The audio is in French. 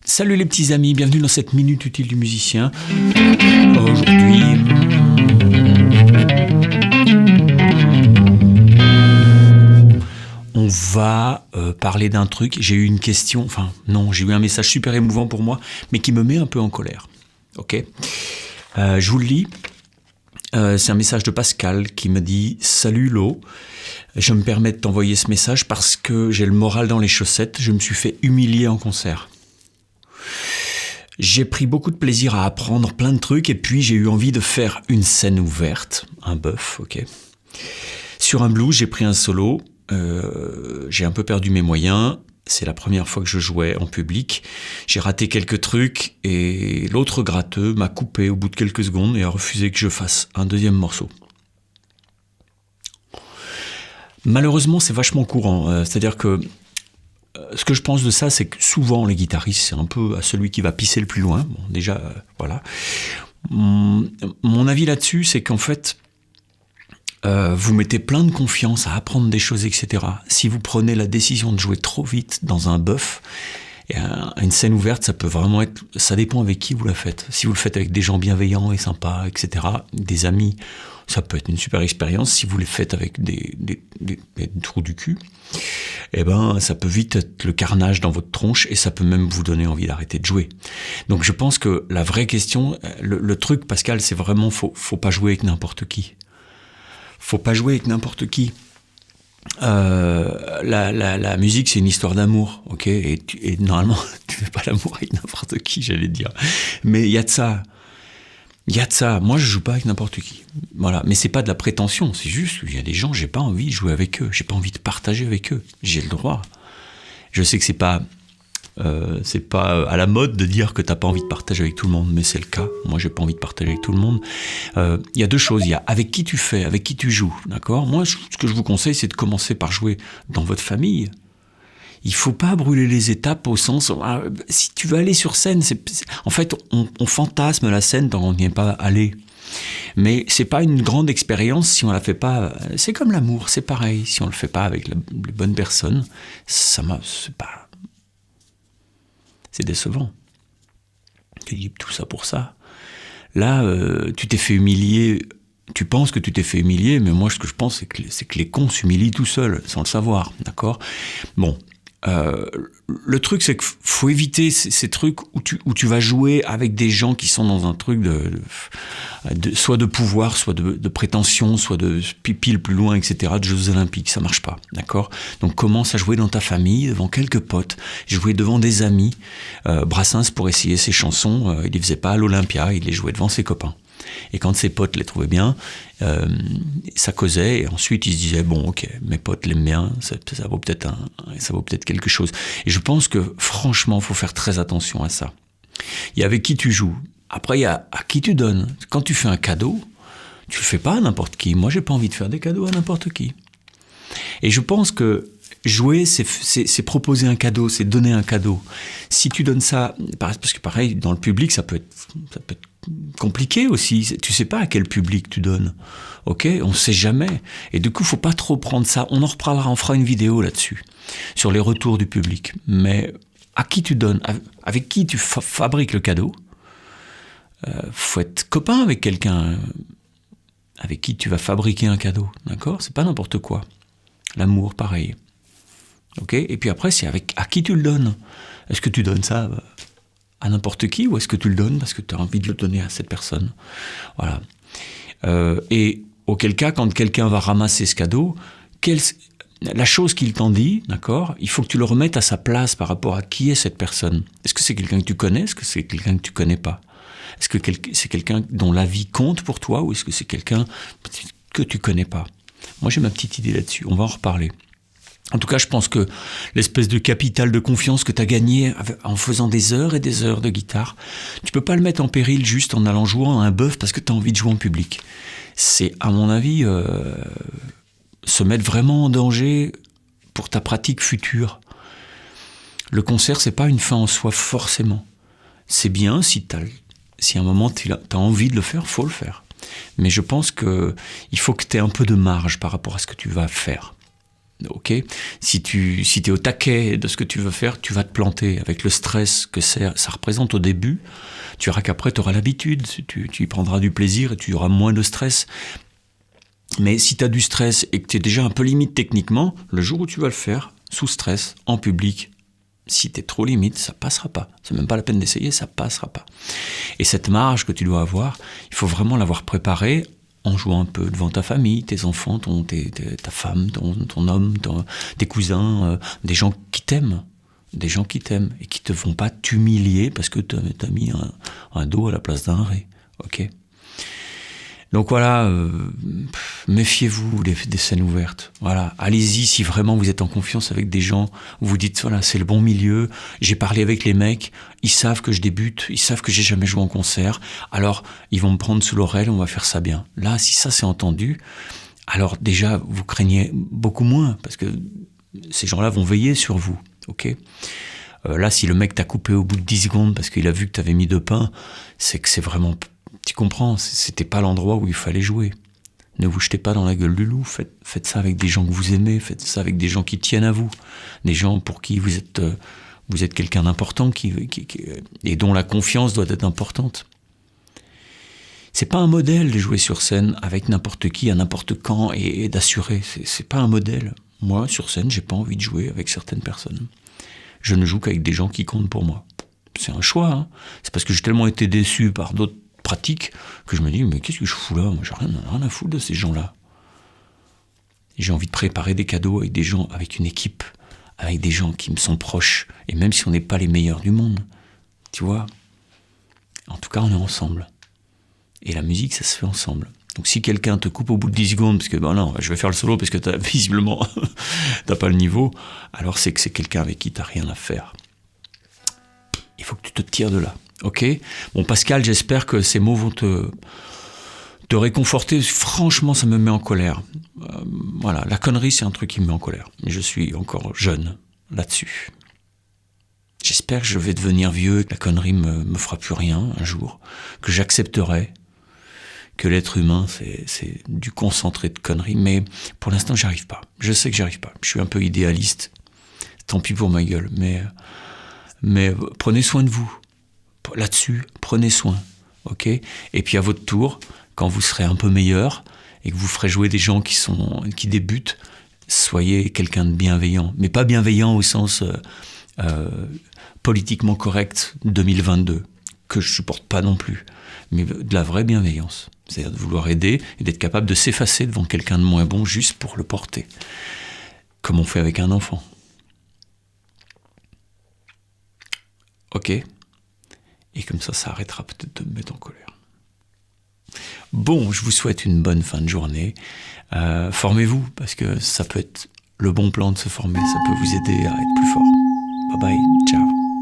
Salut les petits amis, bienvenue dans cette Minute Utile du Musicien. Aujourd'hui, on va parler d'un truc. J'ai eu une question, j'ai eu un message super émouvant pour moi, mais qui me met un peu en colère. Ok, je vous le lis. C'est un message de Pascal qui me dit « Salut Lo, je me permets de t'envoyer ce message parce que j'ai le moral dans les chaussettes, je me suis fait humilier en concert. J'ai pris beaucoup de plaisir à apprendre plein de trucs et puis j'ai eu envie de faire une scène ouverte, un bœuf, ok. Sur un blues, j'ai pris un solo, j'ai un peu perdu mes moyens. C'est la première fois que je jouais en public. J'ai raté quelques trucs et l'autre gratteux m'a coupé au bout de quelques secondes et a refusé que je fasse un deuxième morceau. Malheureusement, c'est vachement courant. C'est-à-dire que ce que je pense de ça, c'est que souvent les guitaristes, c'est un peu à celui qui va pisser le plus loin. Bon, déjà, voilà. Mon avis là-dessus, c'est qu'en fait, vous mettez plein de confiance à apprendre des choses, etc. Si vous prenez la décision de jouer trop vite dans un bœuf, une scène ouverte, ça peut vraiment être... Ça dépend avec qui vous la faites. Si vous le faites avec des gens bienveillants et sympas, etc., des amis, ça peut être une super expérience. Si vous les faites avec des trous du cul, ça peut vite être le carnage dans votre tronche et ça peut même vous donner envie d'arrêter de jouer. Donc je pense que la vraie question, le truc, Pascal, c'est vraiment, faut pas jouer avec n'importe qui. Faut pas jouer avec n'importe qui. La musique, c'est une histoire d'amour, ok, et normalement, tu fais pas l'amour avec n'importe qui, j'allais dire. Mais il y a de ça. Moi, je joue pas avec n'importe qui. Voilà. Mais c'est pas de la prétention. C'est juste qu'il y a des gens, j'ai pas envie de jouer avec eux. J'ai pas envie de partager avec eux. J'ai le droit. Je sais que c'est pas à la mode de dire que t'as pas envie de partager avec tout le monde, mais c'est le cas. Moi, j'ai pas envie de partager avec tout le monde. Il y a deux choses. Il y a avec qui tu fais, avec qui tu joues, d'accord ? Moi, ce que je vous conseille, c'est de commencer par jouer dans votre famille. Il faut pas brûler les étapes au sens où, si tu veux aller sur scène, en fait, on fantasme la scène tant qu'on n'y est pas allé. Mais c'est pas une grande expérience si on la fait pas. C'est comme l'amour, c'est pareil. Si on le fait pas avec les bonnes personnes, c'est décevant. Tu dis tout ça pour ça. Là, tu t'es fait humilier. Tu penses que tu t'es fait humilier, mais moi, ce que je pense, c'est que les cons s'humilient tout seuls, sans le savoir, d'accord ? Bon. Le truc, c'est qu'il faut éviter ces trucs où tu vas jouer avec des gens qui sont dans un truc soit de pouvoir, soit de prétention, soit de pipi le plus loin, etc., de Jeux Olympiques. Ça marche pas, d'accord ? Donc commence à jouer dans ta famille, devant quelques potes, jouer devant des amis. Brassens, pour essayer ses chansons, il les faisait pas à l'Olympia, il les jouait devant ses copains. Et quand ses potes les trouvaient bien, ça causait, et ensuite ils se disaient bon, ok, mes potes l'aiment bien, ça vaut peut-être quelque chose. Et je pense que franchement, faut faire très attention à ça. Il y a avec qui tu joues. Après, il y a à qui tu donnes. Quand tu fais un cadeau, tu le fais pas à n'importe qui. Moi, j'ai pas envie de faire des cadeaux à n'importe qui. Et je pense que jouer, c'est proposer un cadeau, c'est donner un cadeau. Si tu donnes ça, parce que pareil, dans le public, ça peut être compliqué aussi. Tu sais pas à quel public tu donnes. Ok, on sait jamais. Et du coup, faut pas trop prendre ça. On en reparlera, on fera une vidéo là-dessus, sur les retours du public. Mais à qui tu donnes, avec qui tu fabriques le cadeau, faut être copain avec quelqu'un avec qui tu vas fabriquer un cadeau. D'accord ? C'est pas n'importe quoi. L'amour, pareil. Ok ? Et puis après, c'est à qui tu le donnes. Est-ce que tu donnes ça à n'importe qui, ou est-ce que tu le donnes parce que tu as envie de le donner à cette personne ? Voilà. Et auquel cas, quand quelqu'un va ramasser ce cadeau, la chose qu'il t'en dit, d'accord, il faut que tu le remettes à sa place par rapport à qui est cette personne. Est-ce que c'est quelqu'un que tu connais ? Est-ce que c'est quelqu'un que tu connais pas ? Est-ce que c'est quelqu'un dont la vie compte pour toi, ou est-ce que c'est quelqu'un que tu connais pas ? Moi, j'ai ma petite idée là-dessus. On va en reparler. En tout cas, je pense que l'espèce de capital de confiance que tu as gagné en faisant des heures et des heures de guitare, tu peux pas le mettre en péril juste en allant jouer à un bœuf parce que tu as envie de jouer en public. C'est, à mon avis, se mettre vraiment en danger pour ta pratique future. Le concert, c'est pas une fin en soi, forcément. C'est bien, si à un moment tu as envie de le faire, faut le faire. Mais je pense qu'il faut que tu aies un peu de marge par rapport à ce que tu vas faire. Ok, si tu es au taquet de ce que tu veux faire, tu vas te planter avec le stress que ça représente au début. Tu verras qu'après, tu auras l'habitude, tu y prendras du plaisir et tu auras moins de stress. Mais si tu as du stress et que tu es déjà un peu limite techniquement, le jour où tu vas le faire, sous stress, en public, si tu es trop limite, ça passera pas. C'est même pas la peine d'essayer, ça passera pas. Et cette marge que tu dois avoir, il faut vraiment l'avoir préparée en jouant un peu devant ta famille, tes enfants, ta femme, ton homme, tes cousins, des gens qui t'aiment. Des gens qui t'aiment et qui te vont pas t'humilier parce que t'as mis un dos à la place d'un ré. Ok ? Donc voilà, méfiez-vous des scènes ouvertes. Voilà, allez-y si vraiment vous êtes en confiance avec des gens, où vous dites voilà, c'est le bon milieu, j'ai parlé avec les mecs, ils savent que je débute, ils savent que j'ai jamais joué en concert, alors ils vont me prendre sous l'oreille, on va faire ça bien. Là, si ça c'est entendu, alors déjà vous craignez beaucoup moins, parce que ces gens-là vont veiller sur vous, ok ? Là, si le mec t'a coupé au bout de 10 secondes parce qu'il a vu que t'avais mis 2 pains, c'est que c'est vraiment... Tu comprends, c'était pas l'endroit où il fallait jouer. Ne vous jetez pas dans la gueule du loup, faites ça avec des gens que vous aimez, faites ça avec des gens qui tiennent à vous, des gens pour qui vous êtes quelqu'un d'important et dont la confiance doit être importante. C'est pas un modèle de jouer sur scène avec n'importe qui, à n'importe quand et d'assurer, c'est pas un modèle. Moi, sur scène, j'ai pas envie de jouer avec certaines personnes. Je ne joue qu'avec des gens qui comptent pour moi. C'est un choix, hein. C'est parce que j'ai tellement été déçu par d'autres pratique que je me dis mais qu'est-ce que je fous là, moi j'ai rien à foutre de ces gens-là. Et j'ai envie de préparer des cadeaux avec des gens, avec une équipe, avec des gens qui me sont proches, et même si on n'est pas les meilleurs du monde, tu vois, en tout cas on est ensemble, et la musique ça se fait ensemble. Donc si quelqu'un te coupe au bout de 10 secondes parce que ben non, je vais faire le solo parce que visiblement t'as pas le niveau, alors c'est que c'est quelqu'un avec qui t'as rien à faire. Il faut que tu te tires de là. Ok ? Bon, Pascal, j'espère que ces mots vont te réconforter. Franchement, ça me met en colère. Voilà, la connerie, c'est un truc qui me met en colère. Mais je suis encore jeune là-dessus. J'espère que je vais devenir vieux, que la connerie me fera plus rien un jour, que j'accepterai que l'être humain, c'est du concentré de conneries. Mais pour l'instant, j'y arrive pas. Je sais que j'y arrive pas. Je suis un peu idéaliste. Tant pis pour ma gueule. Mais prenez soin de vous. Là-dessus, prenez soin, ok ? Et puis à votre tour, quand vous serez un peu meilleur et que vous ferez jouer des gens qui débutent, soyez quelqu'un de bienveillant, mais pas bienveillant au sens politiquement correct 2022, que je supporte pas non plus, mais de la vraie bienveillance, c'est-à-dire de vouloir aider et d'être capable de s'effacer devant quelqu'un de moins bon juste pour le porter, comme on fait avec un enfant. Ok ? Et comme ça arrêtera peut-être de me mettre en colère. Bon, je vous souhaite une bonne fin de journée. Formez-vous, parce que ça peut être le bon plan de se former. Ça peut vous aider à être plus fort. Bye bye, ciao.